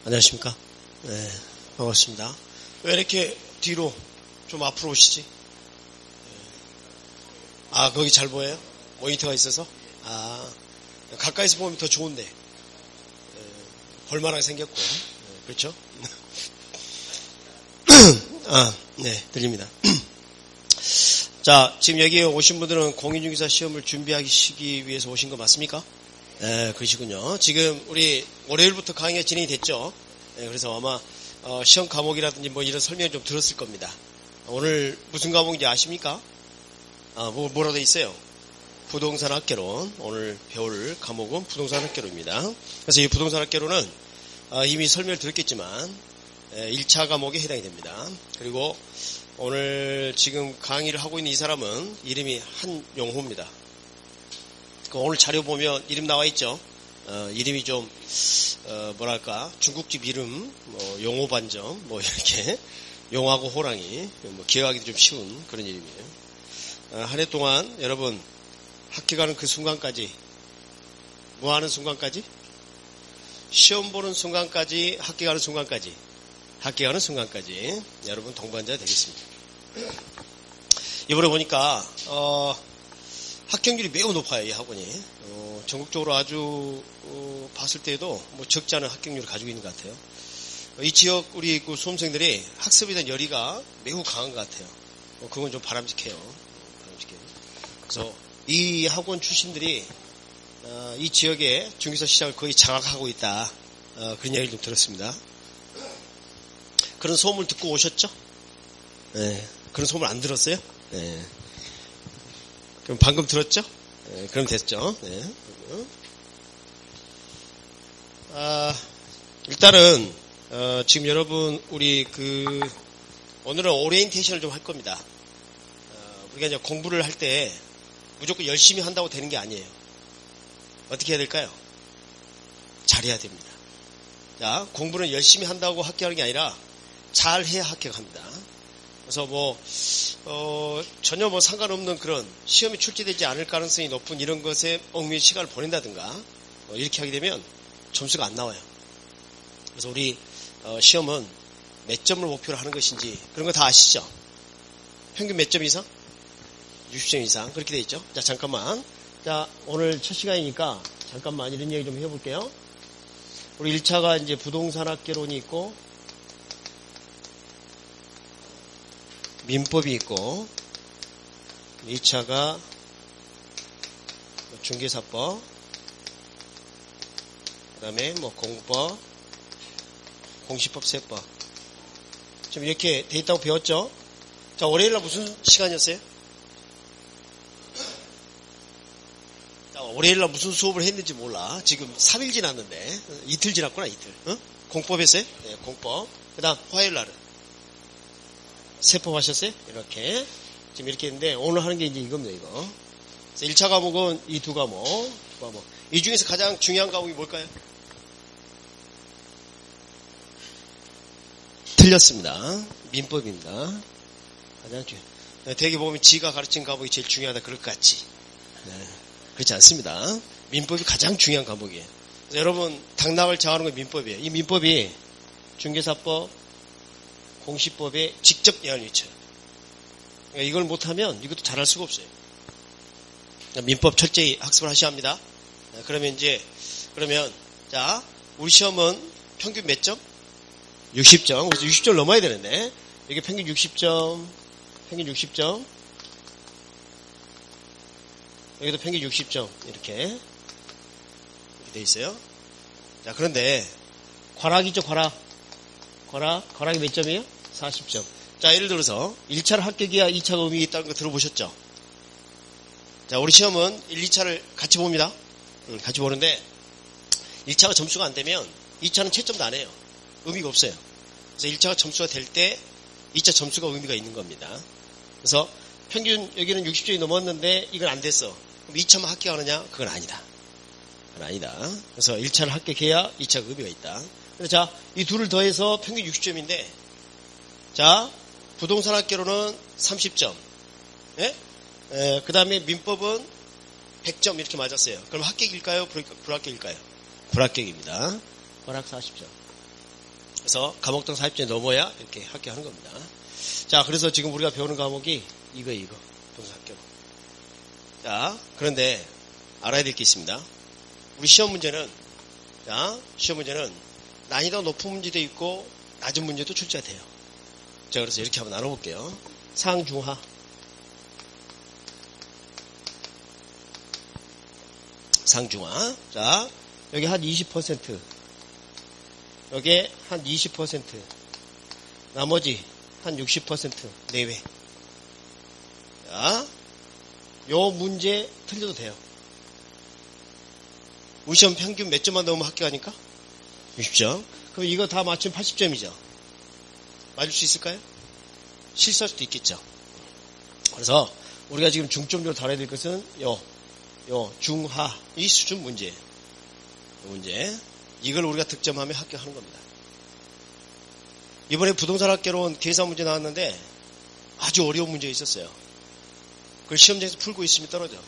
안녕하십니까? 네, 반갑습니다. 왜 이렇게 뒤로 좀 앞으로 오시지? 아, 거기 잘 보여요? 모니터가 있어서? 아, 가까이서 보면 더 좋은데. 볼만하게 생겼고. 그렇죠? 아, 네, 들립니다. 자, 지금 여기에 오신 분들은 공인중개사 시험을 준비하시기 위해서 오신 거 맞습니까? 네, 그러시군요. 지금 우리 월요일부터 강의가 진행이 됐죠. 네, 그래서 아마 시험 과목이라든지 뭐 이런 설명을 좀 들었을 겁니다. 오늘 무슨 과목인지 아십니까? 뭐라고 돼 있어요? 부동산 학개론. 오늘 배울 과목은 부동산 학개론입니다. 그래서 이 부동산 학개론은 이미 설명을 드렸겠지만 1차 과목에 해당이 됩니다. 그리고 오늘 지금 강의를 하고 있는 이 사람은 이름이 한용호입니다. 오늘 자료 보면 이름 나와 있죠. 이름이 좀 뭐랄까 중국집 이름 뭐 용호 반점 뭐 이렇게 용하고 호랑이 뭐 기억하기도 좀 쉬운 그런 이름이에요. 한 해 동안 여러분 학교 가는 그 순간까지 뭐 하는 순간까지? 시험 보는 순간까지 학교 가는 순간까지 여러분 동반자 되겠습니다. 이번에 보니까 합격률이 매우 높아요. 이 학원이 전국적으로 아주 봤을 때에도 뭐 적지 않은 합격률을 가지고 있는 것 같아요. 이 지역 우리 그 수험생들이 학습에 대한 열의가 매우 강한 것 같아요. 그건 좀 바람직해요. 그래서 이 학원 출신들이 이 지역의 중개사 시장을 거의 장악하고 있다. 그런 이야기를 좀 들었습니다. 그런 소문을 듣고 오셨죠? 네. 그런 소문 안 들었어요? 네. 그럼 방금 들었죠? 네. 그럼 됐죠? 네. 일단은 지금 여러분 우리 오늘은 오리엔테이션을 좀 할 겁니다. 우리가 이제 공부를 할 때 무조건 열심히 한다고 되는 게 아니에요. 어떻게 해야 될까요? 잘해야 됩니다. 자, 공부는 열심히 한다고 합격하는 게 아니라 잘해야 합격합니다. 그래서 전혀 상관없는 그런 시험에 출제되지 않을 가능성이 높은 이런 것에 얽매인 시간을 보낸다든가 이렇게 하게 되면 점수가 안 나와요. 그래서 우리 시험은 몇 점을 목표로 하는 것인지 그런 거 다 아시죠? 평균 몇 점 이상? 60점 이상 그렇게 돼 있죠. 자, 잠깐만. 자, 오늘 첫 시간이니까 잠깐만 이런 얘기 좀 해볼게요. 우리 1차가 이제 부동산 학개론이 있고 민법이 있고 2차가 중개사법 그 다음에 공법 공시법 세법 지금 이렇게 돼 있다고 배웠죠. 자, 월요일날 무슨 시간이었어요? 자, 월요일날 무슨 수업을 했는지 몰라. 지금 3일 지났는데 이틀 지났구나. 이틀. 공법 했어요? 네, 공법. 그 다음 화요일날은 세법 하셨어요? 이렇게. 지금 이렇게 했는데, 오늘 하는 게 이제 이겁니다, 이거. 그래서 1차 과목은 이 두 과목. 이 중에서 가장 중요한 과목이 뭘까요? 틀렸습니다. 민법입니다. 가장 중요한. 되게 보면 지가 가르친 과목이 제일 중요하다, 그럴 것 같지. 네, 그렇지 않습니다. 민법이 가장 중요한 과목이에요. 여러분, 당락을 정하는 건 민법이에요. 이 민법이 중개사법, 공시법에 직접 영향을 미쳐요. 그러니까 이걸 못하면 이것도 잘할 수가 없어요. 그러니까 민법 철저히 학습을 하셔야 합니다. 그러면 자, 우리 시험은 평균 몇 점? 60점. 그래서 60점 넘어야 되는데, 이게 평균 60점, 여기도 평균 60점, 이렇게 돼 있어요. 자, 그런데, 과락이죠, 과락이 몇 점이에요? 40점. 자, 예를 들어서 1차를 합격이야 2차가 의미가 있다는 거 들어보셨죠? 자, 우리 시험은 1, 2차를 같이 봅니다. 같이 보는데 1차가 점수가 안 되면 2차는 채점도 안 해요. 의미가 없어요. 그래서 1차가 점수가 될 때 2차 점수가 의미가 있는 겁니다. 그래서 평균 여기는 60점이 넘었는데 이건 안 됐어. 그럼 2차만 합격하느냐? 그건 아니다. 그래서 1차를 합격해야 2차가 의미가 있다. 자, 이 둘을 더해서 평균 60점인데, 자, 부동산 학개론은 30점. 예? 그 다음에 민법은 100점 이렇게 맞았어요. 그럼 합격일까요? 불합격일까요? 불합격입니다. 과락 40점. 그래서 과목당 40점이 넘어야 이렇게 합격하는 겁니다. 자, 그래서 지금 우리가 배우는 과목이 이거 동사 합격. 자, 그런데 알아야 될 게 있습니다. 우리 시험 문제는 난이도가 높은 문제도 있고 낮은 문제도 출제가 돼요. 자, 그래서 이렇게 한번 나눠볼게요. 상중하. 상중하. 자, 여기 한 20%. 여기에 한 20%. 나머지 한 60% 내외. 자, 요 문제 틀려도 돼요. 우리 시험 평균 몇 점만 넣으면 합격하니까? 60점. 그럼 이거 다 맞추면 80점이죠. 맞을 수 있을까요? 실수할 수도 있겠죠. 그래서 우리가 지금 중점적으로 다뤄야 될 것은 요 중하 이 수준 문제. 이걸 우리가 득점하면 합격하는 겁니다. 이번에 부동산학개론 계산 문제 나왔는데 아주 어려운 문제 있었어요. 그걸 시험장에서 풀고 있으면 떨어져.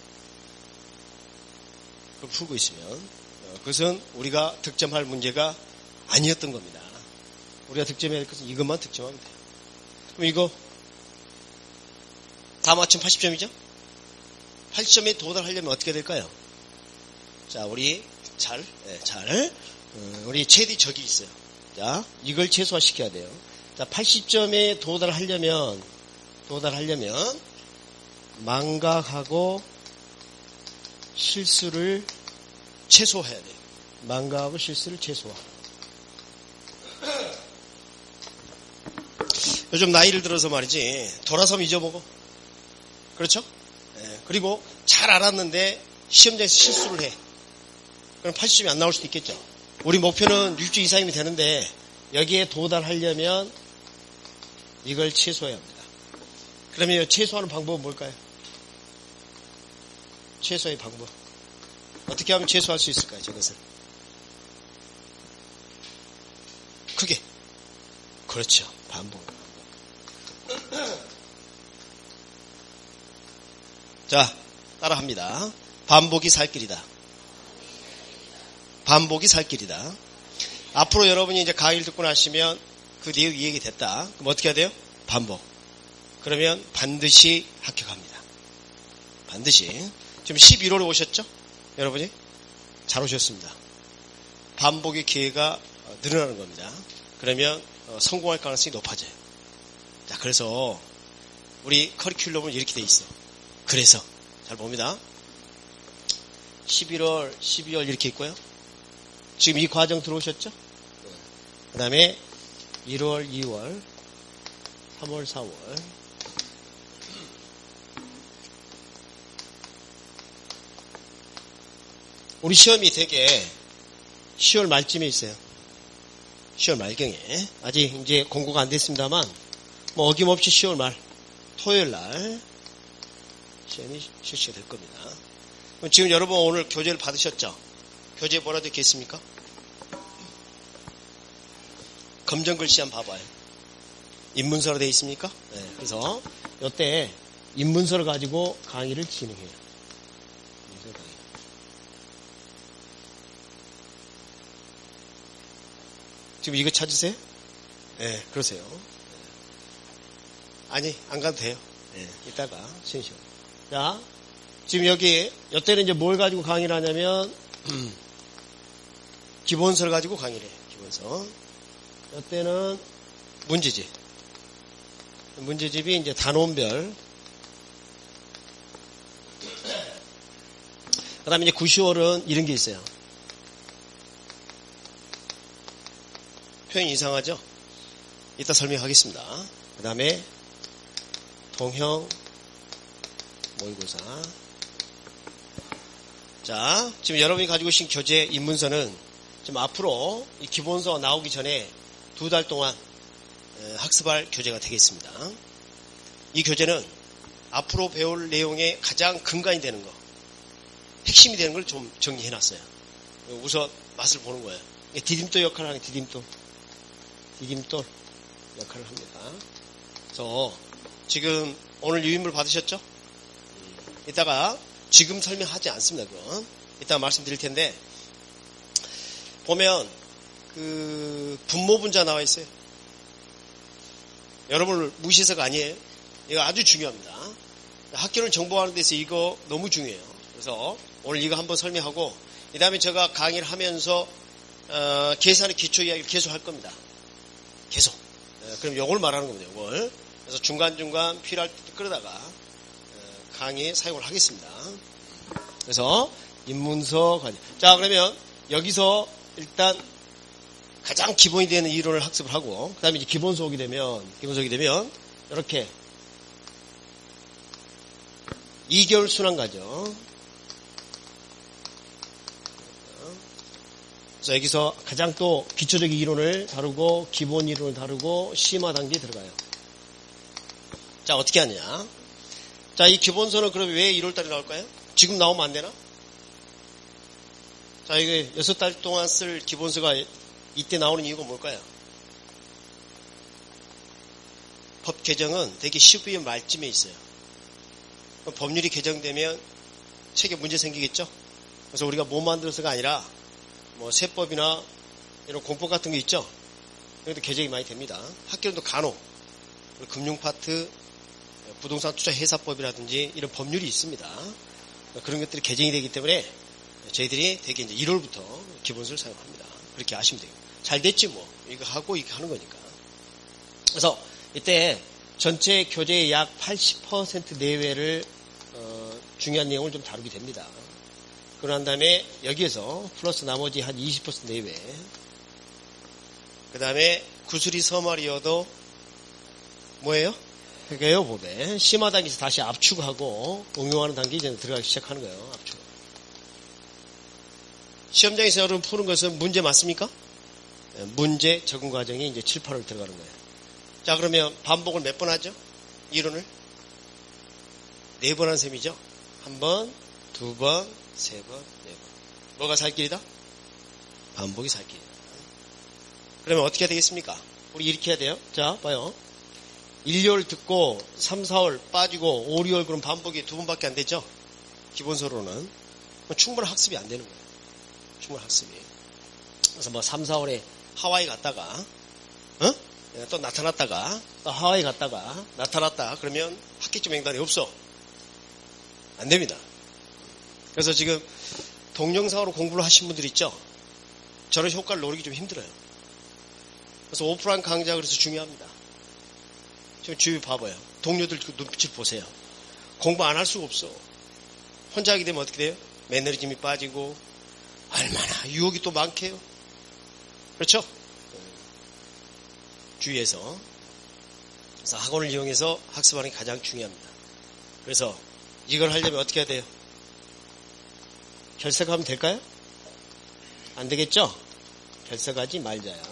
그걸 풀고 있으면 그것은 우리가 득점할 문제가 아니었던 겁니다. 우리가 득점해야 할 것은 이것만 득점하면 돼요. 그럼 이거 다 맞추면 80점이죠? 80점에 도달하려면 어떻게 될까요? 자, 우리 우리 최대 적이 있어요. 자, 이걸 최소화시켜야 돼요. 자, 80점에 도달하려면 망각하고 실수를 최소화해야 돼요. 망각하고 실수를 최소화. 요즘 나이를 들어서 말이지 돌아서면 잊어보고 그렇죠? 네, 그리고 잘 알았는데 시험장에서 실수를 해. 그럼 80점이 안 나올 수도 있겠죠. 우리 목표는 60점 이상이면 되는데 여기에 도달하려면 이걸 최소화해야 합니다. 그러면 최소화하는 방법은 뭘까요? 최소화의 방법. 어떻게 하면 최소화할 수 있을까요? 저것을. 크게. 그렇죠. 반복. 자, 따라합니다. 반복이 살 길이다. 반복이 살 길이다. 앞으로 여러분이 이제 강의를 듣고 나시면 그 내용 이해가 됐다. 그럼 어떻게 해야 돼요? 반복. 그러면 반드시 합격합니다. 반드시. 지금 11월에 오셨죠? 여러분이? 잘 오셨습니다. 반복의 기회가 늘어나는 겁니다. 그러면 성공할 가능성이 높아져요. 자, 그래서 우리 커리큘럼은 이렇게 돼 있어. 그래서 잘 봅니다. 11월, 12월 이렇게 있고요. 지금 이 과정 들어오셨죠? 그 다음에 1월, 2월, 3월, 4월. 우리 시험이 되게 10월 말쯤에 있어요. 10월 말경에. 아직 이제 공고가 안 됐습니다만, 뭐 어김없이 10월 말, 토요일 날 시험이 실시가 될 겁니다. 그럼 지금 여러분 오늘 교재를 받으셨죠? 교재에 뭐라 적혀 있습니까? 검정글씨 한번 봐봐요. 인문서로 되어 있습니까? 네, 그래서 이때 인문서를 가지고 강의를 진행해요. 지금 이거 찾으세요? 네, 그러세요. 아니, 안 가도 돼요. 네, 이따가 쉬시오. 자, 지금 이때는 이제 뭘 가지고 강의를 하냐면, 기본서를 가지고 강의를 해요. 기본서. 이때는 문제집. 문제집이 이제 단원별. 그 다음에 이제 9, 10월은 이런 게 있어요. 표현이 이상하죠? 이따 설명하겠습니다. 그 다음에 동형 모의고사. 자, 지금 여러분이 가지고 계신 교재 입문서는 지금 앞으로 이 기본서 나오기 전에 2달 동안 학습할 교재가 되겠습니다. 이 교재는 앞으로 배울 내용의 가장 근간이 되는 거, 핵심이 되는 걸 좀 정리해놨어요. 우선 맛을 보는 거예요. 디딤돌 역할을 하는 디딤돌 역할을 합니다. 그래서 지금 오늘 유인물 받으셨죠? 이따가 지금 설명하지 않습니다. 그건 이따가 말씀드릴 텐데 보면 그 분모 분자 나와 있어요. 여러분을 무시해서가 아니에요. 이거 아주 중요합니다. 학교를 정보하는 데서 이거 너무 중요해요. 그래서 오늘 이거 한번 설명하고 그 다음에 제가 강의를 하면서 계산의 기초 이야기를 계속 할 겁니다. 계속. 그럼 요걸 말하는 겁니다. 요걸. 그래서 중간중간 필요할 때 끌어다가 강의에 사용을 하겠습니다. 그래서 인문서 관련. 자, 그러면 여기서 일단 가장 기본이 되는 이론을 학습을 하고, 그 다음에 이제 기본수업이 되면 이렇게 2개월 순환과정. 그래서 여기서 가장 또 기초적인 이론을 다루고, 기본 이론을 다루고, 심화 단계에 들어가요. 자, 어떻게 하느냐. 자, 이 기본서는 그럼 왜 1월달에 나올까요? 지금 나오면 안 되나? 자, 이게 6달 동안 쓸 기본서가 이때 나오는 이유가 뭘까요? 법 개정은 되게 12월 말쯤에 있어요. 법률이 개정되면 책에 문제 생기겠죠? 그래서 우리가 뭐 만들어서가 아니라 뭐 세법이나 이런 공법 같은 거 있죠? 여기도 개정이 많이 됩니다. 학교도 간혹 금융 파트, 부동산 투자 회사법이라든지 이런 법률이 있습니다. 그런 것들이 개정이 되기 때문에 저희들이 되게 이제 1월부터 기본서를 사용합니다. 그렇게 아시면 돼요. 잘 됐지 뭐. 이거 하고 이거 하는 거니까. 그래서 이때 전체 교재의 약 80% 내외를 중요한 내용을 좀 다루게 됩니다. 그러한 다음에 여기에서 플러스 나머지 한 20% 내외. 그 다음에 구술이 서말이어도 뭐예요? 그게요, 법에. 심화 단계에서 다시 압축하고 응용하는 단계에 이제 들어가기 시작하는 거예요. 압축. 시험장에서 여러분 푸는 것은 문제 맞습니까? 문제 적응 과정이 이제 7, 8월 들어가는 거예요. 자, 그러면 반복을 몇 번 하죠? 이론을? 4번 하는 셈이죠? 1번, 2번, 3번, 4번. 뭐가 살 길이다? 반복이 살 길이다. 그러면 어떻게 해야 되겠습니까? 우리 이렇게 해야 돼요. 자, 봐요. 1, 2월 듣고 3, 4월 빠지고 5, 6월 그럼 반복이 2번밖에 안 되죠? 기본서로는. 충분한 학습이 안 되는 거예요. 충분한 학습이. 그래서 뭐 3, 4월에 하와이 갔다가 또 나타났다가 또 하와이 갔다가 나타났다 그러면 학기점 횡단이 없어. 안 됩니다. 그래서 지금 동영상으로 공부를 하신 분들 있죠? 저런 효과를 노리기 좀 힘들어요. 그래서 오프라인 강좌가 그래서 중요합니다. 지금 주위 봐봐요. 동료들 눈빛을 보세요. 공부 안 할 수가 없어. 혼자 하게 되면 어떻게 돼요? 매너리즘이 빠지고 얼마나 유혹이 또 많게요. 그렇죠? 주위에서. 그래서 학원을 이용해서 학습하는 게 가장 중요합니다. 그래서 이걸 하려면 어떻게 해야 돼요? 결석하면 될까요? 안 되겠죠? 결석하지 말자야.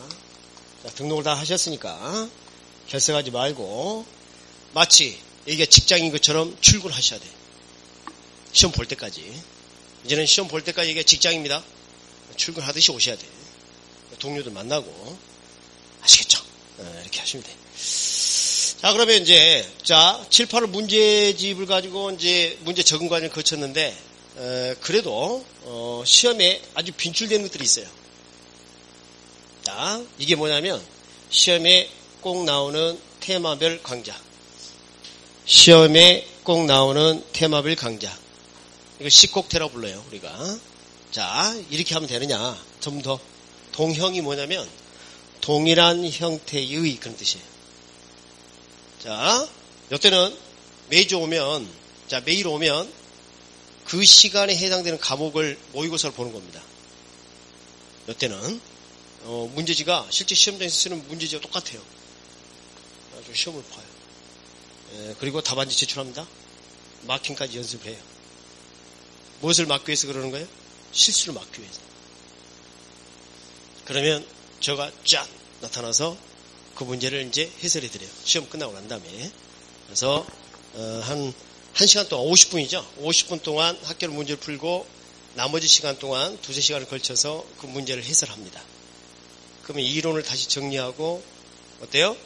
자, 등록을 다 하셨으니까 결석하지 말고 마치 여기가 직장인 것처럼 출근하셔야 돼요. 시험 볼 때까지. 이제는 시험 볼 때까지 이게 직장입니다. 출근하듯이 오셔야 돼. 동료들 만나고. 아시겠죠? 이렇게 하시면 돼. 자, 그러면 이제, 7, 8월 문제집을 가지고 이제 문제 적응 과정을 거쳤는데, 그래도, 시험에 아주 빈출되는 것들이 있어요. 자, 이게 뭐냐면, 시험에 꼭 나오는 테마별 강좌. 시험에 꼭 나오는 테마별 강좌. 이걸 식곡태라고 불러요, 우리가. 자, 이렇게 하면 되느냐. 좀 더. 동형이 뭐냐면, 동일한 형태의 그런 뜻이에요. 자, 이때는 매주 오면, 매일 오면 그 시간에 해당되는 과목을 모의고사를 보는 겁니다. 이때는 문제지가 실제 시험장에서 쓰는 문제지와 똑같아요. 아주 시험을 봐요. 그리고 답안지 제출합니다. 마킹까지 연습을 해요. 무엇을 막기 위해서 그러는 거예요? 실수를 막기 위해서. 그러면 저가 쫙 나타나서 그 문제를 이제 해설해 드려요. 시험 끝나고 난 다음에. 그래서 한 1시간 동안 50분이죠. 50분 동안 학교를 문제를 풀고 나머지 시간 동안 2-3시간을 걸쳐서 그 문제를 해설합니다. 그러면 이론을 다시 정리하고 어때요?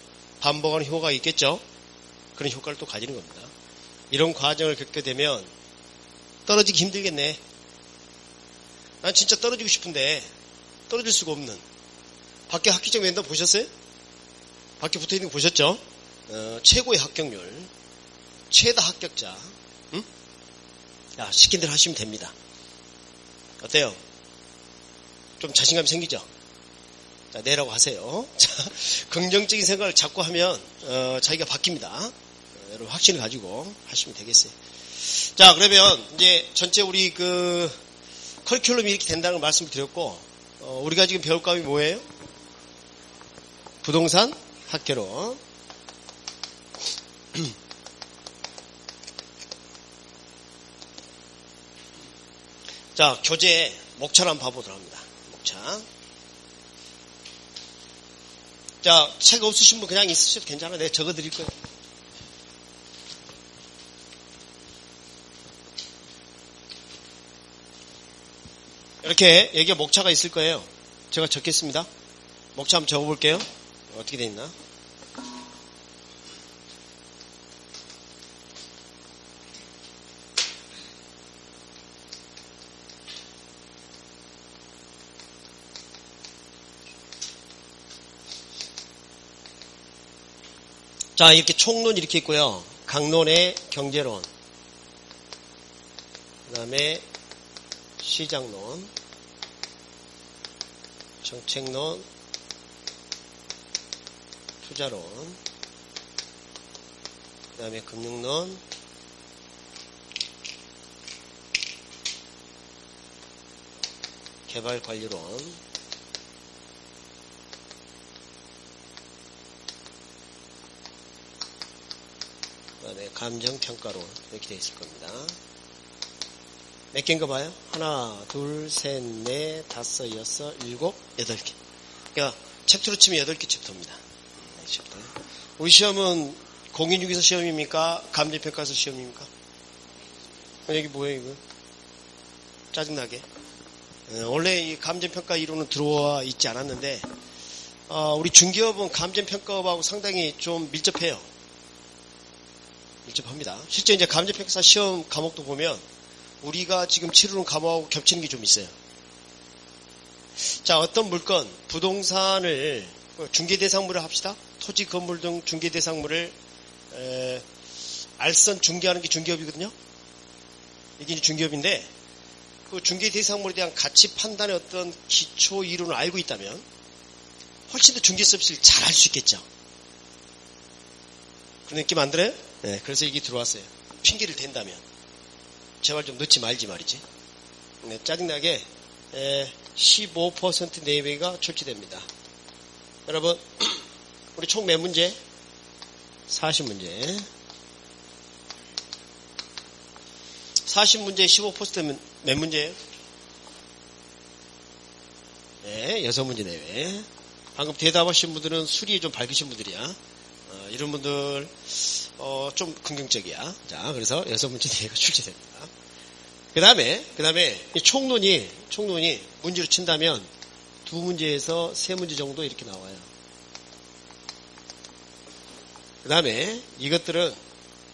반복하는 효과가 있겠죠? 그런 효과를 또 가지는 겁니다. 이런 과정을 겪게 되면 떨어지기 힘들겠네. 난 진짜 떨어지고 싶은데 떨어질 수가 없는. 밖에 합격자 면접 보셨어요? 밖에 붙어있는 거 보셨죠? 최고의 합격률, 최다 합격자. 응? 야, 시킨 대로 하시면 됩니다. 어때요? 좀 자신감이 생기죠? 자, 내라고 하세요. 자, 긍정적인 생각을 자꾸 하면 자기가 바뀝니다. 여러분 확신을 가지고 하시면 되겠어요. 자, 그러면 이제 전체 우리 그 커리큘럼이 이렇게 된다는 걸 말씀드렸고, 우리가 지금 배울 과목이 뭐예요? 부동산 학개론. 자, 교재 목차를 한번 봐보도록 합니다. 목차. 자, 책 없으신 분 그냥 있으셔도 괜찮아요. 내가 적어드릴 거예요. 이렇게 여기에 목차가 있을 거예요. 제가 적겠습니다. 목차 한번 적어볼게요. 어떻게 돼 있나? 자, 이렇게 총론 이렇게 있고요. 강론의 경제론, 그 다음에 시장론, 정책론, 투자론, 그 다음에 금융론, 개발관리론, 그 다음에 감정평가론, 이렇게 되어 있을 겁니다. 몇 개인가 봐요? 하나, 둘, 셋, 넷, 다섯, 여섯, 일곱, 여덟 개. 그러니까 챕터로 치면 8개 챕터입니다. 챕터. 우리 시험은 공인중개사 시험입니까? 감정평가서 시험입니까? 여기 뭐예요, 이거? 짜증나게. 원래 이 감정평가 이론은 들어와 있지 않았는데, 우리 중개업은 감정평가업하고 상당히 좀 밀접해요. 밀접합니다. 실제 이제 감정평가사 시험 과목도 보면 우리가 지금 치르는 과목하고 겹치는 게 좀 있어요. 자, 어떤 물건, 부동산을 중개대상물을 합시다. 토지, 건물 등 중개대상물을 알선 중개하는 게 중개업이거든요. 이게 중개업인데 그 중개대상물에 대한 가치 판단의 어떤 기초 이론을 알고 있다면 훨씬 더 중개 서비스를 잘 할 수 있겠죠. 그런 느낌 안 들어요? 네, 그래서 이게 들어왔어요. 핑계를 댄다면. 제발 좀 넣지 말지 말이지. 네, 짜증나게 15% 내외가 출제됩니다. 여러분, 우리 총 몇 문제? 40문제. 40문제 15%면 몇 문제예요? 네, 6문제 내외. 방금 대답하신 분들은 수리에 좀 밝으신 분들이야. 이런 분들 좀 긍정적이야. 자, 그래서 6문제 내외가 출제됩니다. 그 다음에 이 총론이 문제로 친다면 2문제에서 3문제 정도 이렇게 나와요. 그 다음에 이것들은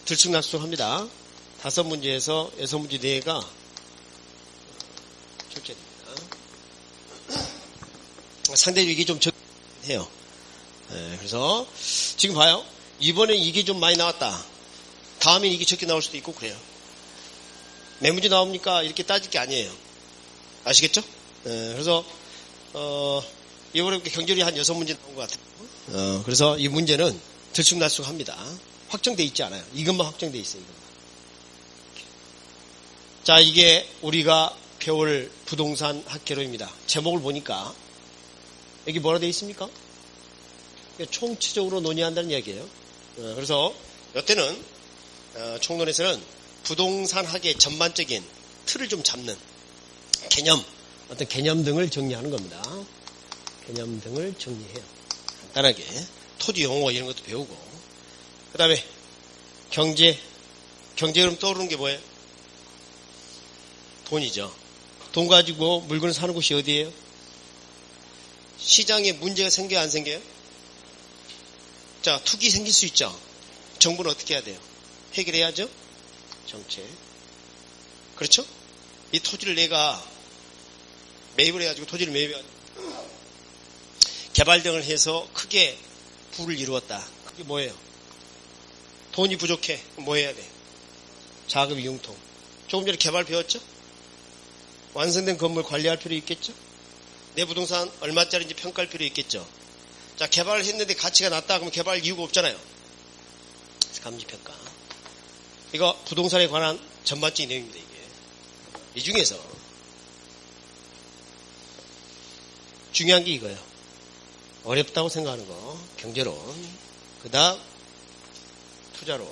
들쑥날쑥합니다. 5문제에서 6문제 내외가 출제됩니다. 상대적으로 이게 좀 적해요. 네, 그래서 지금 봐요. 이번에 이게 좀 많이 나왔다. 다음엔 이게 적게 나올 수도 있고 그래요. 몇 문제 나옵니까? 이렇게 따질 게 아니에요. 아시겠죠? 네, 그래서 이번에 경제력이 한 6문제 나온 것 같아요. 그래서 이 문제는 들쑥날쑥합니다. 확정돼 있지 않아요. 이것만 확정돼 있어요. 이것만. 자, 이게 우리가 배울 부동산 학개론입니다. 제목을 보니까 여기 뭐라 되어 있습니까? 총체적으로 논의한다는 이야기예요. 그래서 이때는 총론에서는 부동산 학의 전반적인 틀을 좀 잡는 개념, 어떤 개념 등을 정리하는 겁니다. 개념 등을 정리해요. 간단하게 토지 용어 이런 것도 배우고, 그 다음에 경제 그럼 떠오르는 게 뭐예요? 돈이죠. 돈 가지고 물건을 사는 곳이 어디예요? 시장에 문제가 생겨요, 안 생겨요? 자, 투기 생길 수 있죠. 정부는 어떻게 해야 돼요? 해결해야죠. 정책. 그렇죠? 이 토지를 내가 매입을 해가지고 토지를 매입해가지고 개발 등을 해서 크게 부를 이루었다. 그게 뭐예요? 돈이 부족해. 뭐 해야 돼? 자금 융통. 조금 전에 개발 배웠죠? 완성된 건물 관리할 필요 있겠죠? 내 부동산 얼마짜리인지 평가할 필요 있겠죠? 자, 개발을 했는데 가치가 낮다 그러면 개발할 이유가 없잖아요. 감지평가. 이거 부동산에 관한 전반적인 내용입니다, 이게. 이 중에서 중요한 게 이거예요. 어렵다고 생각하는 거, 경제론. 그 다음, 투자론.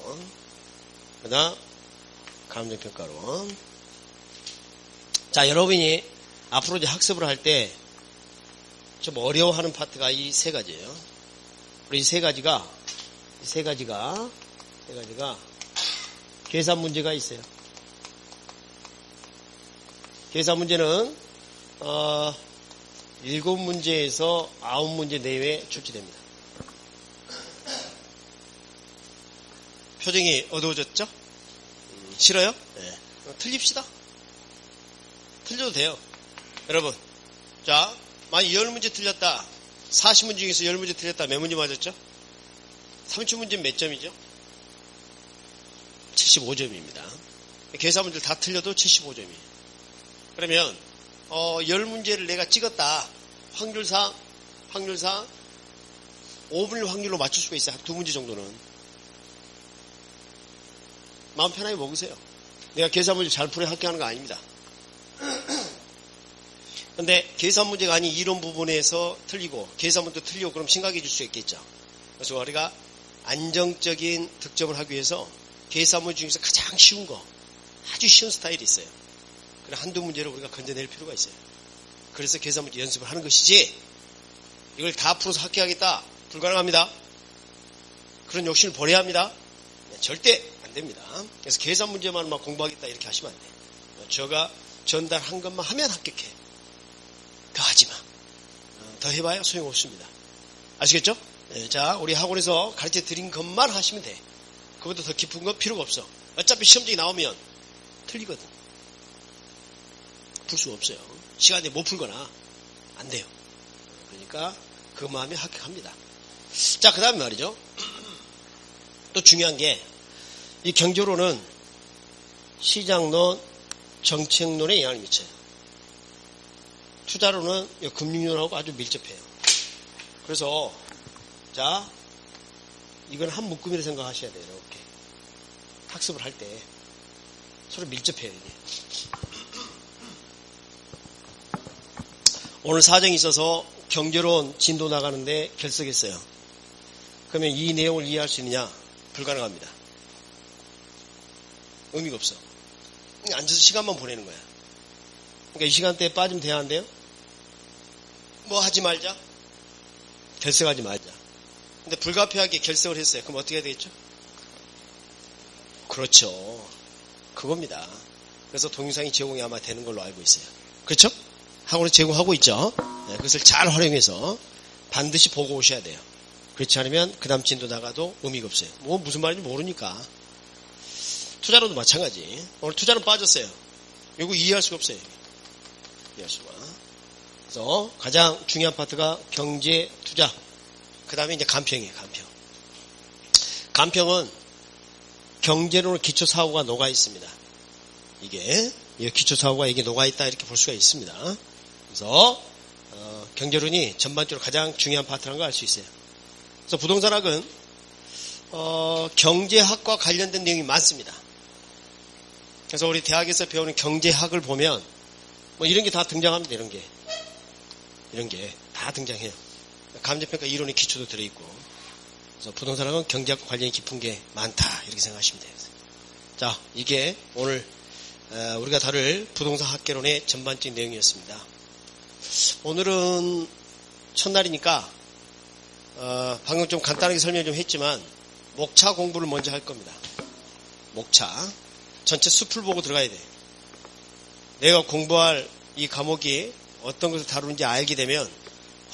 그 다음, 감정평가론. 자, 여러분이 앞으로 이제 학습을 할 때 좀 어려워하는 파트가 이 세 가지예요. 우리 이 세 가지가 계산 문제가 있어요. 계산 문제는 7문제에서 9문제 내외에 출제됩니다. 표정이 어두워졌죠? 싫어요? 네. 틀립시다. 틀려도 돼요. 여러분, 자, 만약 10문제 틀렸다. 40문제 중에서 10문제 틀렸다. 몇 문제 맞았죠? 30문제는 몇 점이죠? 75점입니다. 계산 문제를 다 틀려도 75점이에요. 그러면 10문제를 내가 찍었다. 확률상 5분의 확률로 맞출 수가 있어요. 2문제 정도는. 마음 편하게 먹으세요. 내가 계산 문제 잘 풀어 합격하는 거 아닙니다. 근데 계산 문제가 아닌 이론 부분에서 틀리고 계산 문제도 틀리고 그럼 심각해질 수 있겠죠. 그래서 우리가 안정적인 득점을 하기 위해서 계산 문제 중에서 가장 쉬운 거, 아주 쉬운 스타일이 있어요. 그래 한두 문제를 우리가 건져낼 필요가 있어요. 그래서 계산 문제 연습을 하는 것이지 이걸 다 풀어서 합격하겠다. 불가능합니다. 그런 욕심을 버려야 합니다. 절대 안 됩니다. 그래서 계산 문제만 막 공부하겠다 이렇게 하시면 안 돼요. 제가 전달한 것만 하면 합격해. 더 하지 마. 더 해봐야 소용없습니다. 아시겠죠? 네, 자, 우리 학원에서 가르쳐 드린 것만 하시면 돼. 그것도 더 깊은 건 필요가 없어. 어차피 시험지에 나오면 틀리거든. 풀 수가 없어요. 시간에 못 풀거나 안 돼요. 그러니까 그것만 하면 합격합니다. 자, 그 다음에 말이죠. 또 중요한 게 이 경제론은 시장론, 정책론에 영향을 미쳐요. 투자론은 금융론하고 아주 밀접해요. 그래서 자, 이건 한 묶음이라 생각하셔야 돼요. 이렇게 학습을 할 때 서로 밀접해요. 이게. 오늘 사정이 있어서 경제론 진도 나가는데 결석했어요. 그러면 이 내용을 이해할 수 있느냐? 불가능합니다. 의미가 없어. 앉아서 시간만 보내는 거야. 그러니까 이 시간대에 빠지면 돼야 한대요? 뭐 하지 말자? 결석하지 말자. 근데 불가피하게 결석을 했어요. 그럼 어떻게 해야 되겠죠? 그렇죠. 그겁니다. 그래서 동영상이 제공이 아마 되는 걸로 알고 있어요. 그렇죠? 학원에 제공하고 있죠. 네, 그것을 잘 활용해서 반드시 보고 오셔야 돼요. 그렇지 않으면 그 다음 진도 나가도 의미가 없어요. 뭐 무슨 말인지 모르니까. 투자로도 마찬가지. 오늘 투자는 빠졌어요. 이거 이해할 수가 없어요. 이해할 수가. 그래서 가장 중요한 파트가 경제, 투자. 그 다음에 이제 간평이에요. 간평. 간평은 경제론의 기초사고가 녹아 있습니다. 이게 기초사고가 이게 녹아 있다 이렇게 볼 수가 있습니다. 그래서 경제론이 전반적으로 가장 중요한 파트라는 걸 알 수 있어요. 그래서 부동산학은 경제학과 관련된 내용이 많습니다. 그래서 우리 대학에서 배우는 경제학을 보면 뭐 이런 게 다 등장합니다. 이런 게 다 등장해요. 감정평가 이론의 기초도 들어있고. 그래서 부동산학은 경제학과 관련이 깊은 게 많다 이렇게 생각하시면 돼요. 자, 이게 오늘 우리가 다룰 부동산 학개론의 전반적인 내용이었습니다. 오늘은 첫날이니까 방금 좀 간단하게 설명 좀 했지만 목차 공부를 먼저 할 겁니다. 목차. 전체 숲을 보고 들어가야 돼. 내가 공부할 이 과목이 어떤 것을 다루는지 알게 되면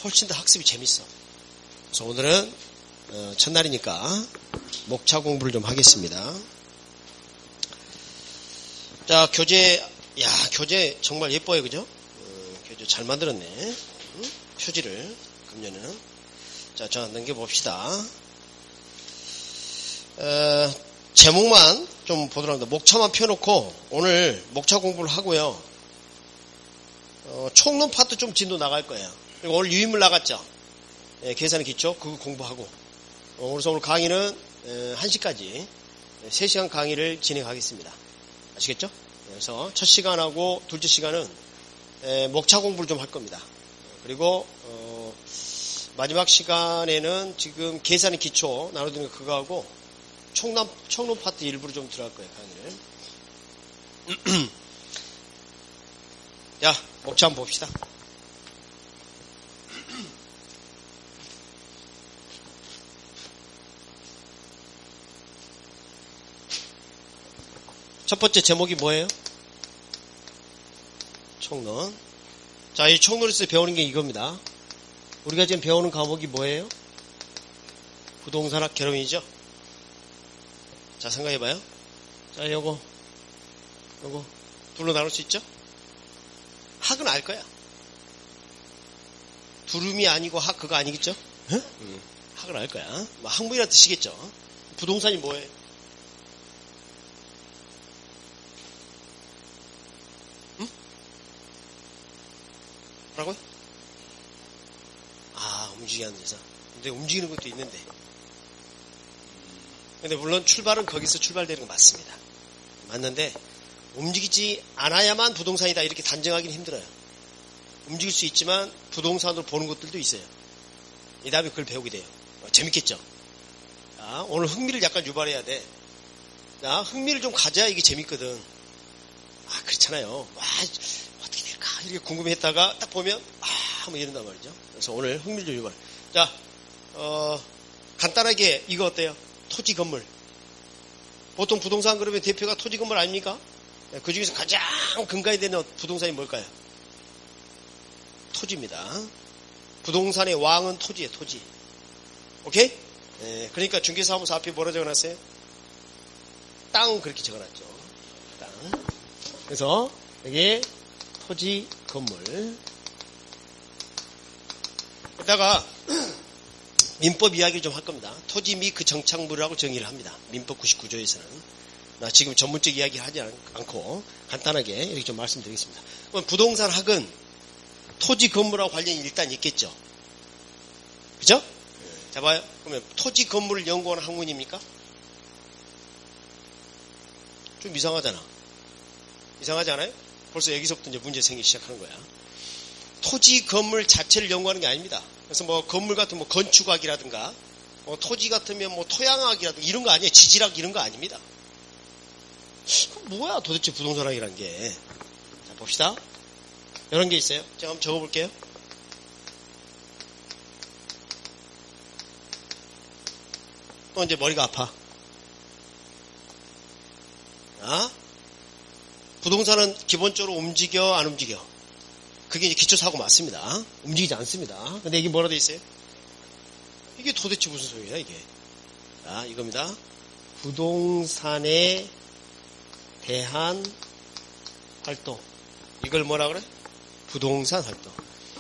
훨씬 더 학습이 재밌어. 그래서 오늘은 첫날이니까 목차 공부를 좀 하겠습니다. 자, 교재 정말 예뻐요. 그죠? 교재 잘 만들었네. 표지를. 금년에는. 자, 저 넘겨봅시다. 제목만 좀 보도록 합니다. 목차만 펴놓고 오늘 목차 공부를 하고요. 총론 파트 좀 진도 나갈 거예요. 그리고 오늘 유인물 나갔죠. 계산의 기초 그거 공부하고. 그래서 오늘 강의는 1시까지 3시간 강의를 진행하겠습니다. 아시겠죠? 그래서 첫 시간하고 둘째 시간은 목차 공부를 좀 할 겁니다. 그리고 마지막 시간에는 지금 계산의 기초 나눠드리는 거 그거하고 총론 파트 일부로 좀 들어갈 거예요, 강의를. 자, 목차 한번 봅시다. 첫 번째 제목이 뭐예요? 총론. 자, 이 총론에서 배우는 게 이겁니다. 우리가 지금 배우는 과목이 뭐예요? 부동산학 개론이죠? 자, 생각해봐요. 자, 요거 둘로 나눌 수 있죠? 학은 알 거야. 두름이 아니고 학 그거 아니겠죠? 응? 학은 알 거야. 뭐 학문이라 뜻이겠죠. 부동산이 뭐예요? 응? 뭐라고요? 움직이는 데서. 근데 움직이는 것도 있는데. 근데 물론 출발은 거기서 출발되는 거 맞습니다. 맞는데 움직이지 않아야만 부동산이다 이렇게 단정하기는 힘들어요. 움직일 수 있지만 부동산으로 보는 것들도 있어요. 이 다음에 그걸 배우게 돼요. 재밌겠죠? 자, 오늘 흥미를 약간 유발해야 돼. 자, 흥미를 좀 가져야 이게 재밌거든. 그렇잖아요. 어떻게 될까 이렇게 궁금했다가 딱 보면 뭐 이런단 말이죠. 그래서 오늘 흥미를 좀 유발. 자, 간단하게 이거 어때요? 토지 건물. 보통 부동산 그러면 대표가 토지 건물 아닙니까? 그 중에서 가장 근간이 되는 부동산이 뭘까요? 토지입니다. 부동산의 왕은 토지예요, 토지. 오케이? 그러니까 중개사무소 앞에 뭐라 적어놨어요? 땅 그렇게 적어놨죠. 땅. 그래서 여기 토지 건물. 이따가 민법 이야기를 좀 할 겁니다. 토지 및 그 정착물이라고 정의를 합니다. 민법 99조에서는. 나 지금 전문적 이야기를 하지 않고 간단하게 이렇게 좀 말씀드리겠습니다. 그럼 부동산 학은 토지 건물하고 관련이 일단 있겠죠. 그죠? 자, 봐요. 그러면 토지 건물을 연구하는 학문입니까? 좀 이상하잖아. 이상하지 않아요? 벌써 여기서부터 이제 문제 생기기 시작하는 거야. 토지 건물 자체를 연구하는 게 아닙니다. 그래서 뭐 건물 같은 뭐 건축학이라든가 토지 같으면 뭐 토양학이라든가 이런 거 아니에요. 지질학 이런 거 아닙니다. 그럼 뭐야 도대체 부동산학이란 게. 자, 봅시다. 이런 게 있어요. 제가 한번 적어볼게요. 또 이제 머리가 아파. 부동산은 기본적으로 움직여 안 움직여? 그게 이제 기초사고 맞습니다. 움직이지 않습니다. 근데 이게 뭐라 돼 있어요? 이게 도대체 무슨 소리야 이게? 자, 이겁니다. 부동산에 대한 활동. 이걸 뭐라 그래? 부동산 활동.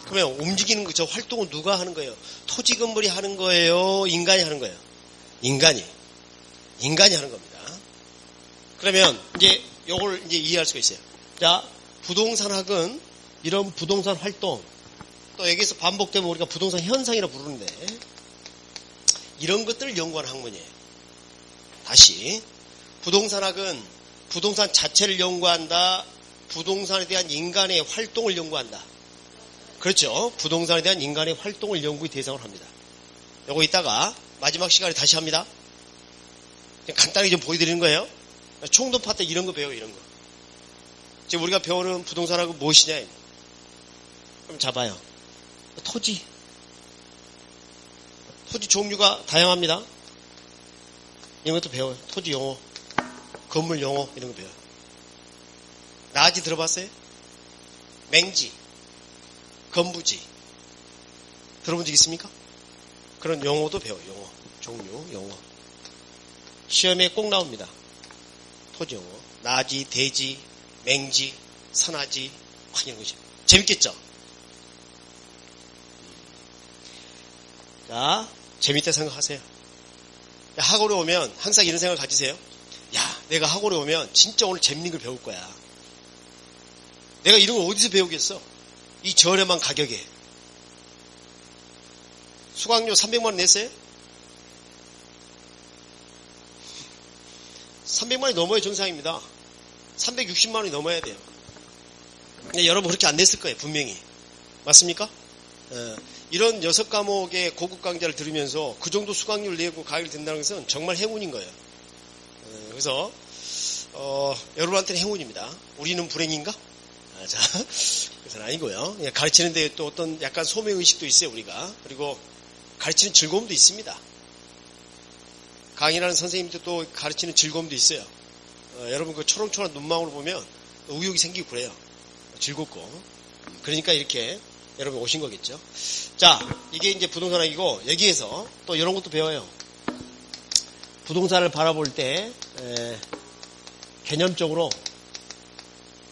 그러면 움직이는 저 활동은 누가 하는 거예요? 토지 건물이 하는 거예요? 인간이 하는 거예요? 인간이 하는 겁니다. 그러면 이제 요걸 이제 이해할 수가 있어요. 자, 부동산학은 이런 부동산 활동, 또 여기서 반복되면 우리가 부동산 현상이라 부르는데, 이런 것들을 연구하는 학문이에요. 다시, 부동산학은 부동산 자체를 연구한다, 부동산에 대한 인간의 활동을 연구한다. 그렇죠. 부동산에 대한 인간의 활동을 연구의 대상으로 합니다. 요거 이따가 마지막 시간에 다시 합니다. 간단히 좀 보여드리는 거예요. 총론 파트 이런 거 배워요, 이런 거. 지금 우리가 배우는 부동산학은 무엇이냐? 그럼 잡아요. 토지 종류가 다양합니다. 이런 것도 배워요. 토지 용어, 건물 용어 이런 거 배워요. 나지 들어봤어요? 맹지, 건부지 들어본 적 있습니까? 그런 용어도 배워요. 용어, 종류, 용어. 시험에 꼭 나옵니다. 토지 용어. 나지, 대지, 맹지, 선아지 이런 거죠. 재밌겠죠? 자, 재밌다 생각하세요. 학원에 오면 항상 이런 생각을 가지세요. 야, 내가 학원에 오면 진짜 오늘 재밌는 걸 배울 거야. 내가 이런 걸 어디서 배우겠어? 이 저렴한 가격에. 수강료 300만 원 냈어요? 300만 원이 넘어야 정상입니다. 360만 원이 넘어야 돼요. 근데 여러분 그렇게 안 냈을 거예요, 분명히. 맞습니까? 이런 6과목의 고급 강좌를 들으면서 그 정도 수강료를 내고 가입이 된다는 것은 정말 행운인 거예요. 그래서 여러분한테는 행운입니다. 우리는 불행인가? 자, 그것은 아니고요. 가르치는데 또 어떤 약간 소명의식도 있어요, 우리가. 그리고 가르치는 즐거움도 있습니다. 강의라는 선생님도 또 가르치는 즐거움도 있어요. 여러분 그 초롱초롱한 눈망울을 보면 의욕이 생기고 그래요. 즐겁고. 그러니까 이렇게 여러분 오신 거겠죠. 자, 이게 이제 부동산학이고 여기에서 또 이런 것도 배워요. 부동산을 바라볼 때 개념적으로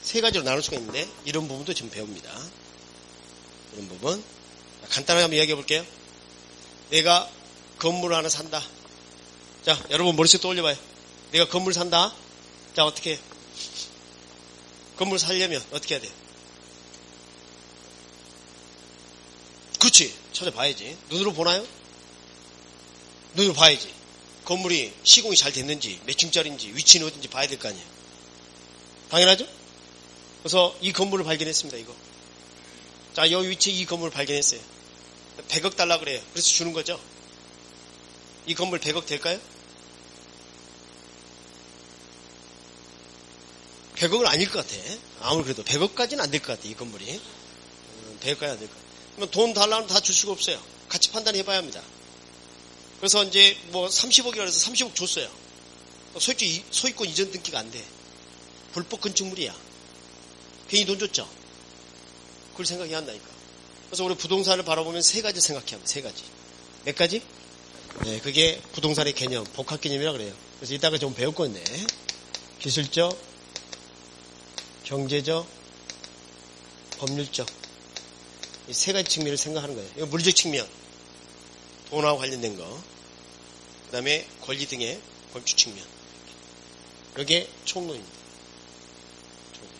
세 가지로 나눌 수가 있는데 이런 부분도 지금 배웁니다. 이런 부분 간단하게 한번 이야기해 볼게요. 내가 건물을 하나 산다. 자, 여러분 머릿속에 떠올려봐요. 내가 건물 산다. 자, 어떻게 해요? 건물 살려면 어떻게 해야 돼요? 그렇지. 찾아봐야지. 눈으로 보나요? 눈으로 봐야지. 건물이 시공이 잘 됐는지, 몇 층짜리인지, 위치는 어딘지 봐야 될 거 아니에요. 당연하죠? 그래서 이 건물을 발견했습니다, 이거. 자, 여기 위치에 이 건물을 발견했어요. 100억 달라 그래요. 그래서 주는 거죠. 이 건물 100억 될까요? 100억은 아닐 것 같아. 아무리 그래도 100억까지는 안 될 것 같아, 이 건물이. 100억까지 안 될 것 같아. 그러면 돈 달라면 다 줄 수가 없어요. 같이 판단해봐야 합니다. 그래서 이제 뭐 30억이라 해서 30억 줬어요. 솔직히 소유권 이전 등기가 안 돼. 불법 건축물이야. 괜히 돈 줬죠? 그걸 생각해야 한다니까. 그래서 우리 부동산을 바라보면 세 가지 생각해야 합니다. 세 가지. 몇 가지? 네, 그게 부동산의 개념, 복합 개념이라 그래요. 그래서 이따가 좀 배울 건데, 기술적, 경제적, 법률적. 이 세 가지 측면을 생각하는 거예요. 이거 물리적 측면, 돈하고 관련된 거. 그 다음에 권리 등의 법률 측면. 이게 총론입니다.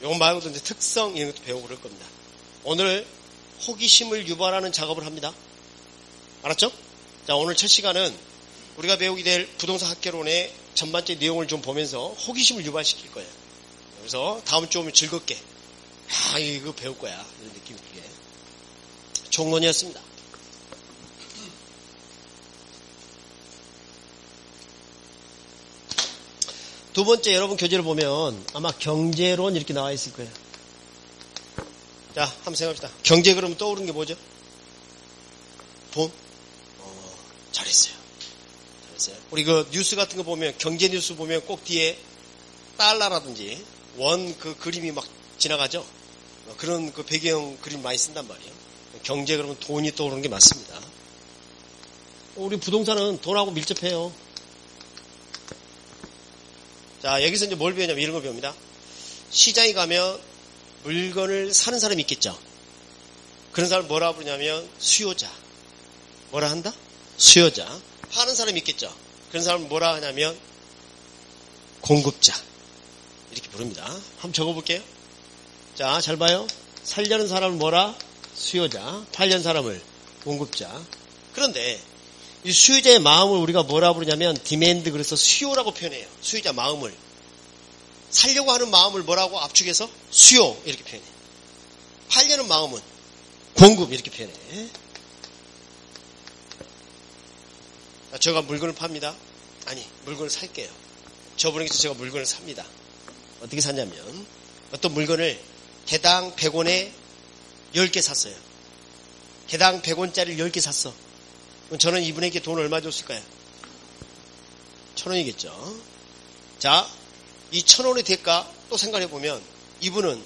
이거 말고도 이제 특성 이런 것도 배우고 그럴 겁니다. 오늘 호기심을 유발하는 작업을 합니다. 알았죠? 자, 오늘 첫 시간은 우리가 배우게 될 부동산 학개론의 전반적인 내용을 좀 보면서 호기심을 유발시킬 거예요. 그래서 다음 주 오면 즐겁게 이거 배울 거야 이런 느낌이 들게 총론이었습니다. 두 번째 여러분 교재를 보면 아마 경제론 이렇게 나와 있을 거예요. 자, 한번 생각합시다. 경제 그러면 떠오르는 게 뭐죠? 돈? 잘했어요. 잘했어요. 우리 그 뉴스 같은 거 보면, 경제 뉴스 보면 꼭 뒤에 달러라든지 원 그 그림이 막 지나가죠? 그런 그 배경 그림 많이 쓴단 말이에요. 경제 그러면 돈이 떠오르는 게 맞습니다. 우리 부동산은 돈하고 밀접해요. 자, 여기서 이제 뭘 배우냐면 이런 걸 배웁니다. 시장에 가면 물건을 사는 사람이 있겠죠. 그런 사람을 뭐라 부르냐면 수요자. 뭐라 한다? 수요자. 파는 사람이 있겠죠. 그런 사람을 뭐라 하냐면 공급자. 이렇게 부릅니다. 한번 적어볼게요. 자, 잘 봐요. 살려는 사람을 뭐라? 수요자. 팔려는 사람을 공급자. 그런데 이 수요자의 마음을 우리가 뭐라 부르냐면 디맨드, 그래서 수요라고 표현해요. 수요자 마음을. 살려고 하는 마음을 뭐라고 압축해서 수요 이렇게 표현해요. 팔려는 마음은 공급 이렇게 표현해. 제가 물건을 팝니다. 아니, 물건을 살게요. 저분에게서 제가 물건을 삽니다. 어떻게 샀냐면 어떤 물건을 개당 100원에 10개 샀어요. 개당 100원짜리를 10개 샀어. 그럼 저는 이분에게 돈 얼마 줬을까요? 1,000원이겠죠. 자, 이 1,000원의 대가 또 생각해보면 이분은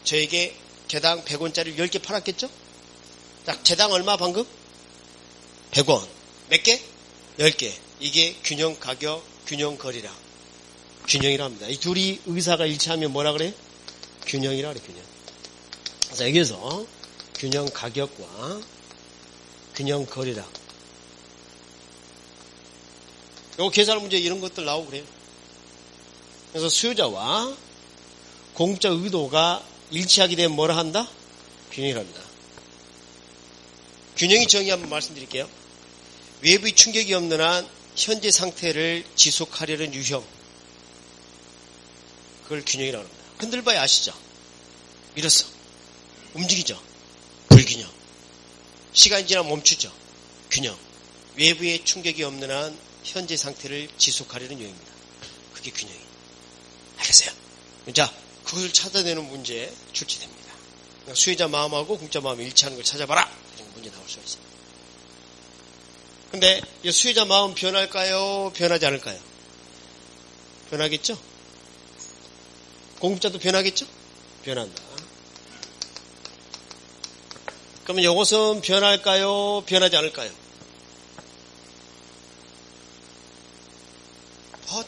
저에게 개당 100원짜리를 10개 팔았겠죠? 자, 개당 얼마 방금? 100원. 몇 개? 10개. 이게 균형 가격, 균형 거리라. 균형이라 합니다. 이 둘이 의사가 일치하면 뭐라 그래요? 균형이라 그래, 균형. 자, 여기에서 균형 가격과 균형 거리락. 요거 계산 문제 이런 것들 나오고 그래요. 그래서 수요자와 공급자 의도가 일치하게 되면 뭐라 한다? 균형이랍니다. 균형의 정의 한번 말씀드릴게요. 외부의 충격이 없는 한 현재 상태를 지속하려는 유형. 그걸 균형이라고 합니다. 흔들봐야 아시죠? 밀었어. 움직이죠? 불균형. 시간이 지나면 멈추죠? 균형. 외부의 충격이 없는 한 현재 상태를 지속하려는 유형입니다. 그게 균형이. 알겠어요? 자, 그걸 찾아내는 문제 출제됩니다. 그러니까 수혜자 마음하고 공급자 마음이 일치하는 걸 찾아봐라. 이런 문제 나올 수가 있습니다. 근데 이 수혜자 마음 변할까요? 변하지 않을까요? 변하겠죠? 공급자도 변하겠죠? 변한다. 그러면 이것은 변할까요? 변하지 않을까요?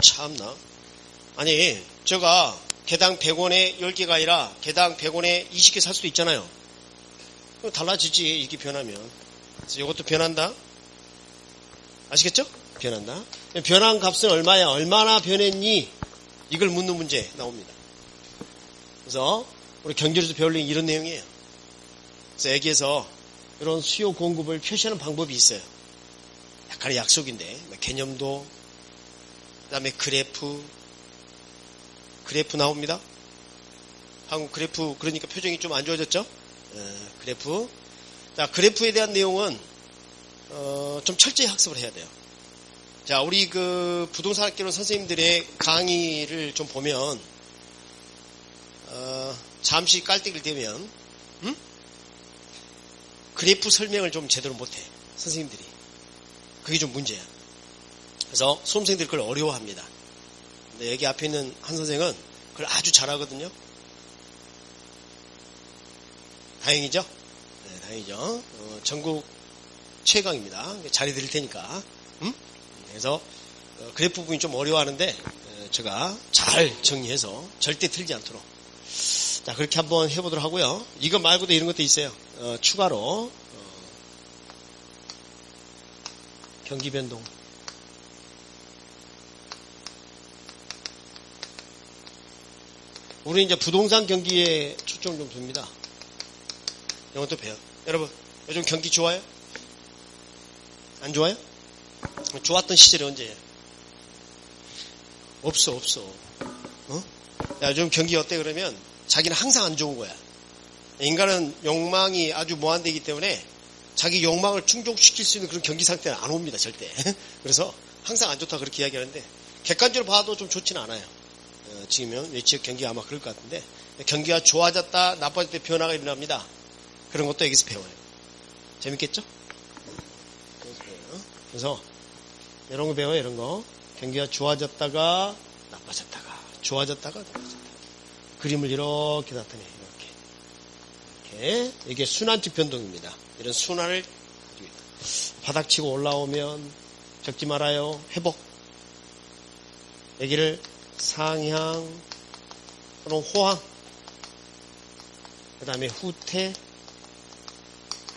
참나. 아니, 제가 개당 100원에 10개가 아니라 개당 100원에 20개 살 수도 있잖아요. 달라지지, 이게 변하면. 그래서 이것도 변한다. 아시겠죠? 변한다. 변한 값은 얼마야? 얼마나 변했니? 이걸 묻는 문제 나옵니다. 그래서 우리 경제에서 배울 이런 내용이에요. 그래서 여기에서 이런 수요 공급을 표시하는 방법이 있어요. 약간의 약속인데 개념도, 그 다음에 그래프 나옵니다. 한국 그래프, 그러니까 표정이 좀 안 좋아졌죠? 그래프. 자, 그래프에 대한 내용은 좀 철저히 학습을 해야 돼요. 자, 우리 그 부동산학개론 선생님들의 강의를 좀 보면 잠시 깔때기를 대면 그래프 설명을 좀 제대로 못해, 선생님들이. 그게 좀 문제야. 그래서 수험생들이 그걸 어려워합니다. 근데 여기 앞에 있는 한 선생은 그걸 아주 잘하거든요. 다행이죠? 네, 다행이죠. 전국 최강입니다. 자리 드릴 테니까. 그래서 그래프 부분이 좀 어려워하는데 제가 잘 정리해서 절대 틀리지 않도록. 자, 그렇게 한번 해보도록 하고요. 이거 말고도 이런 것도 있어요. 추가로 경기 변동. 우리 이제 부동산 경기에 초점 좀 둡니다. 이것도 배워. 여러분, 요즘 경기 좋아요? 안 좋아요? 좋았던 시절이 언제예요? 없어. 야, 요즘 경기 어때? 그러면 자기는 항상 안 좋은 거야. 인간은 욕망이 아주 무한대이기 때문에 자기 욕망을 충족시킬 수 있는 그런 경기 상태는 안 옵니다, 절대. 그래서 항상 안 좋다 그렇게 이야기하는데 객관적으로 봐도 좀 좋지는 않아요. 지금은 지역 경기가 아마 그럴 것 같은데, 경기가 좋아졌다 나빠질 때 변화가 일어납니다. 그런 것도 여기서 배워요. 재밌겠죠? 그래서 이런 거 배워요. 이런 거. 경기가 좋아졌다가 나빠졌다가 좋아졌다가 나빠졌다가 그림을 이렇게 나타내요. 이렇게 이게 순환적 변동입니다. 이런 순환을 가지고 있다. 바닥치고 올라오면 적지 말아요. 회복. 여기를 상향 또는 호황, 그 다음에 후퇴,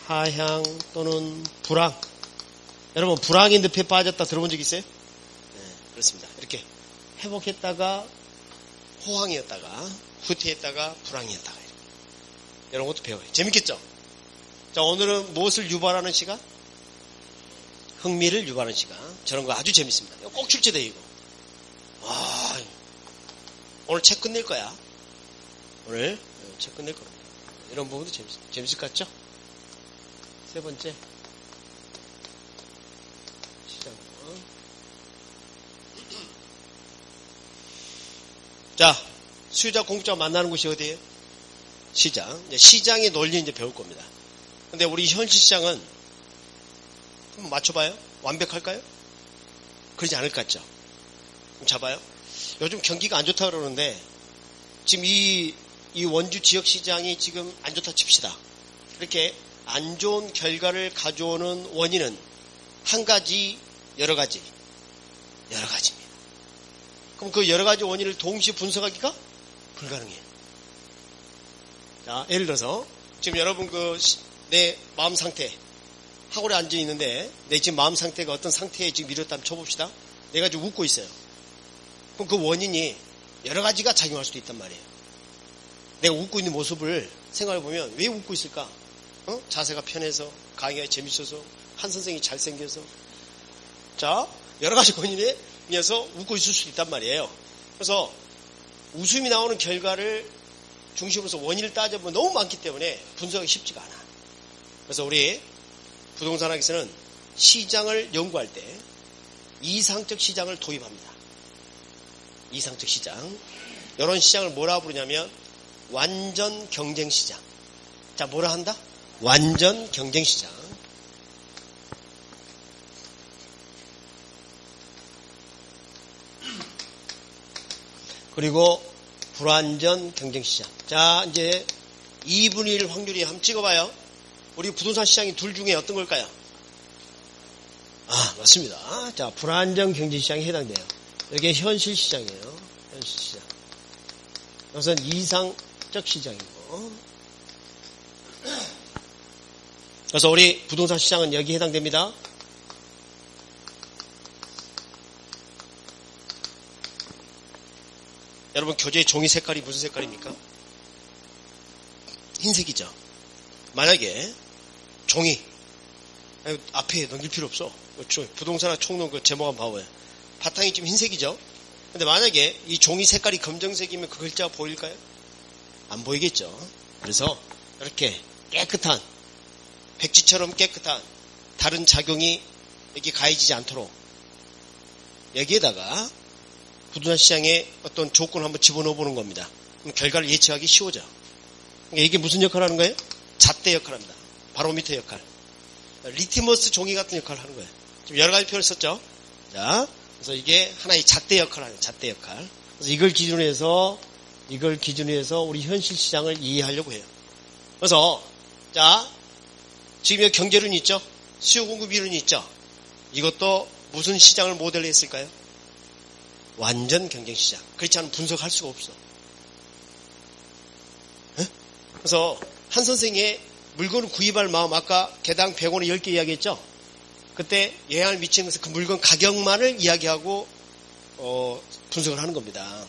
하향 또는 불황. 여러분, 불황인 늪에 빠졌다 들어본 적 있어요? 네, 그렇습니다. 이렇게 회복했다가 호황이었다가 후퇴했다가 불황이었다가 이런 것도 배워요. 재밌겠죠? 자, 오늘은 무엇을 유발하는 시간? 흥미를 유발하는 시간. 저런 거 아주 재밌습니다. 이거 꼭 출제돼, 이거. 와, 오늘 책 끝낼 거야. 오늘 책 끝낼 겁니다. 이런 부분도 재밌을 것 같죠? 세 번째. 시장. 자, 수요자 공급자 만나는 곳이 어디예요? 시장. 시장의 논리 이제 배울 겁니다. 근데 우리 현실 시장은 한번 맞춰봐요. 완벽할까요? 그러지 않을 것 같죠? 잡아요. 요즘 경기가 안 좋다 그러는데 지금 이 원주 지역 시장이 지금 안 좋다 칩시다. 그렇게 안 좋은 결과를 가져오는 원인은 한 가지, 여러 가지입니다. 그럼 그 여러 가지 원인을 동시에 분석하기가 불가능해요. 자, 예를 들어서 지금 여러분 내 마음 상태 학원에 앉아 있는데 내 지금 마음 상태가 어떤 상태에 지금 이렇다면 쳐봅시다. 내가 지금 웃고 있어요. 그럼 그 원인이 여러 가지가 작용할 수도 있단 말이에요. 내가 웃고 있는 모습을 생각해 보면 왜 웃고 있을까? 자세가 편해서, 강의가 재밌어서, 한 선생이 잘생겨서. 자, 여러 가지 원인에 의해서 웃고 있을 수도 있단 말이에요. 그래서 웃음이 나오는 결과를 중심으로서 원인을 따져보면 너무 많기 때문에 분석하기 쉽지가 않아. 그래서 우리 부동산학에서는 시장을 연구할 때 이상적 시장을 도입합니다. 이상적 시장. 이런 시장을 뭐라 부르냐면 완전 경쟁 시장. 자, 뭐라 한다? 완전 경쟁 시장. 그리고 불완전 경쟁 시장. 자, 이제 2분의 1 확률이 한번 찍어봐요. 우리 부동산 시장이 둘 중에 어떤 걸까요? 아, 맞습니다. 자, 불완전 경제 시장에 해당돼요. 이게 현실 시장이에요. 현실 시장. 이것은 이상적 시장이고. 그래서 우리 부동산 시장은 여기에 해당됩니다. 여러분, 교재의 종이 색깔이 무슨 색깔입니까? 흰색이죠. 만약에 종이 앞에 넘길 필요 없어. 부동산학 총론 그 제목 한번 봐봐요. 바탕이 좀 흰색이죠. 근데 만약에 이 종이 색깔이 검정색이면 그 글자가 보일까요? 안 보이겠죠. 그래서 이렇게 깨끗한, 백지처럼 깨끗한 다른 작용이 여기 가해지지 않도록 여기에다가 부동산 시장에 어떤 조건을 한번 집어넣어 보는 겁니다. 그럼 결과를 예측하기 쉬워져. 그러니까 이게 무슨 역할을 하는 거예요? 잣대 역할을 합니다. 바로미터 역할. 리티머스 종이 같은 역할을 하는 거예요. 지금 여러 가지 표현을 썼죠. 자, 그래서 이게 하나의 잣대 역할을 하는 잣대 역할. 그래서 이걸 기준으로 해서 우리 현실 시장을 이해하려고 해요. 그래서 자, 지금 여기 경제론이 있죠. 수요 공급 이론이 있죠. 이것도 무슨 시장을 모델로 했을까요? 완전 경쟁 시장. 그렇지 않으면 분석할 수가 없어. 에? 그래서 한 선생의 물건을 구입할 마음, 아까 개당 100원에 10개 이야기했죠. 그때 영향을 미치는 것은 그 물건 가격만을 이야기하고 분석을 하는 겁니다.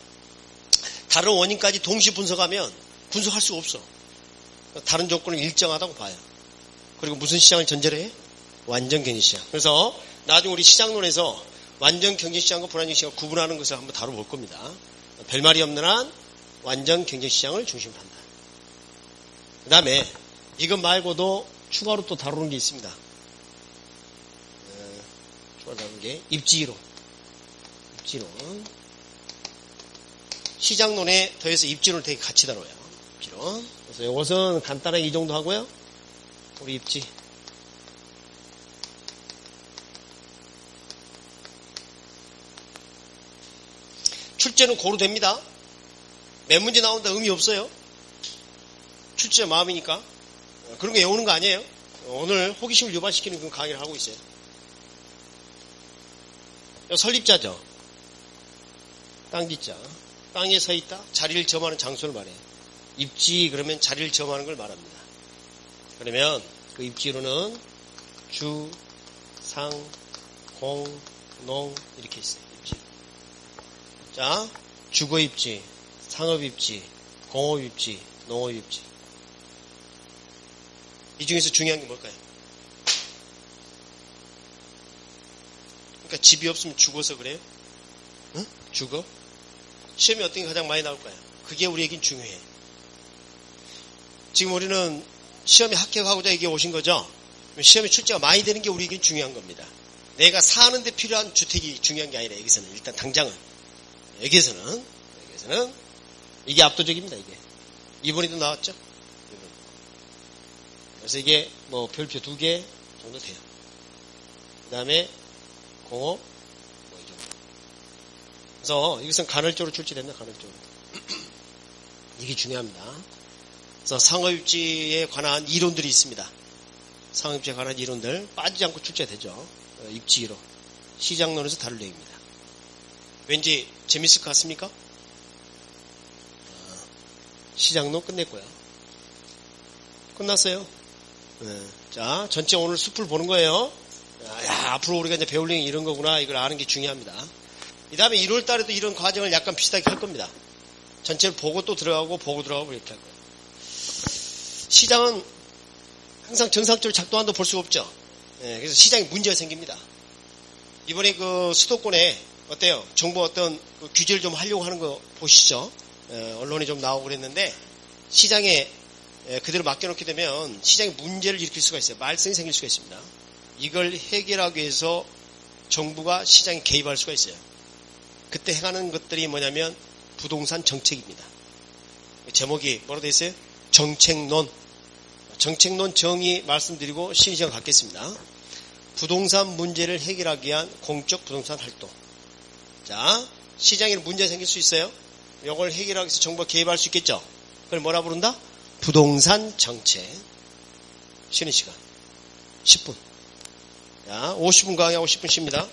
다른 원인까지 동시 분석하면 분석할 수가 없어. 다른 조건은 일정하다고 봐요. 그리고 무슨 시장을 전제로 해? 완전 경제 시장. 그래서 나중에 우리 시장론에서 완전 경제 시장과 불완전 시장을 구분하는 것을 한번 다뤄볼 겁니다. 별말이 없는 한 완전 경제 시장을 중심으로 한다. 그 다음에 이것 말고도 추가로 또 다루는 게 있습니다. 추가로 다루는 게 입지이론. 입지이론. 시장론에 더해서 입지론을 되게 같이 다뤄요. 입지론. 그래서 이것은 간단하게 이 정도 하고요. 우리 입지. 출제는 고루 됩니다. 몇 문제 나온다 의미 없어요. 출제 마음이니까. 그런 거 외우는 거 아니에요. 오늘 호기심을 유발시키는 그런 강의를 하고 있어요. 설립자죠. 땅지자. 땅에 서 있다. 자리를 점하는 장소를 말해요. 입지 그러면 자리를 점하는 걸 말합니다. 그러면 그 입지로는 주, 상, 공, 농 이렇게 있어요. 입지. 자, 주거 입지, 상업 입지, 공업 입지, 농업 입지. 이 중에서 중요한 게 뭘까요? 그러니까 집이 없으면 죽어서 그래요? 응? 죽어? 시험이 어떤 게 가장 많이 나올까요? 그게 우리에겐 중요해. 지금 우리는 시험에 합격하고자 여기 오신 거죠? 시험에 출제가 많이 되는 게 우리에겐 중요한 겁니다. 내가 사는데 필요한 주택이 중요한 게 아니라 여기서는 일단 당장은 여기에서는 이게 압도적입니다. 이게 이번에도 나왔죠? 이번. 그래서 이게 뭐 별표 2개 정도 돼요. 그 다음에 공업 뭐 이 정도. 그래서 이것은 간헐적으로 출제된다. 간헐적으로. 이게 중요합니다. 그래서 상업입지에 관한 이론들이 있습니다. 상업입지에 관한 이론들 빠지지 않고 출제되죠. 입지이론. 시장론에서 다룰 내용입니다. 왠지 재밌을 것 같습니까? 시장론 끝냈고요. 끝났어요. 자, 전체 오늘 숲을 보는 거예요. 야, 앞으로 우리가 이제 배울 내용이 이런 거구나. 이걸 아는 게 중요합니다. 이 다음에 1월 달에도 이런 과정을 약간 비슷하게 할 겁니다. 전체를 보고 또 들어가고 보고 들어가고 이렇게 할 거예요. 시장은 항상 정상적으로 작동한다고 볼 수가 없죠. 그래서 시장에 문제가 생깁니다. 이번에 그 수도권에 어때요? 정부 어떤 그 규제를 좀 하려고 하는 거 보시죠. 언론에 좀 나오고 그랬는데 시장에 그대로 맡겨놓게 되면 시장에 문제를 일으킬 수가 있어요. 말썽이 생길 수가 있습니다. 이걸 해결하기 위해서 정부가 시장에 개입할 수가 있어요. 그때 행하는 것들이 뭐냐면 부동산 정책입니다. 제목이 뭐로 되어 있어요? 정책론. 정책론 정의 말씀드리고 쉬는 시간 갖겠습니다. 부동산 문제를 해결하기 위한 공적 부동산 활동. 자, 시장에 문제 생길 수 있어요. 이걸 해결하기 위해서 정부가 개입할 수 있겠죠. 그걸 뭐라 부른다? 부동산 정책. 쉬는 시간 10분. 자, 50분 강의하고 10분 쉽니다.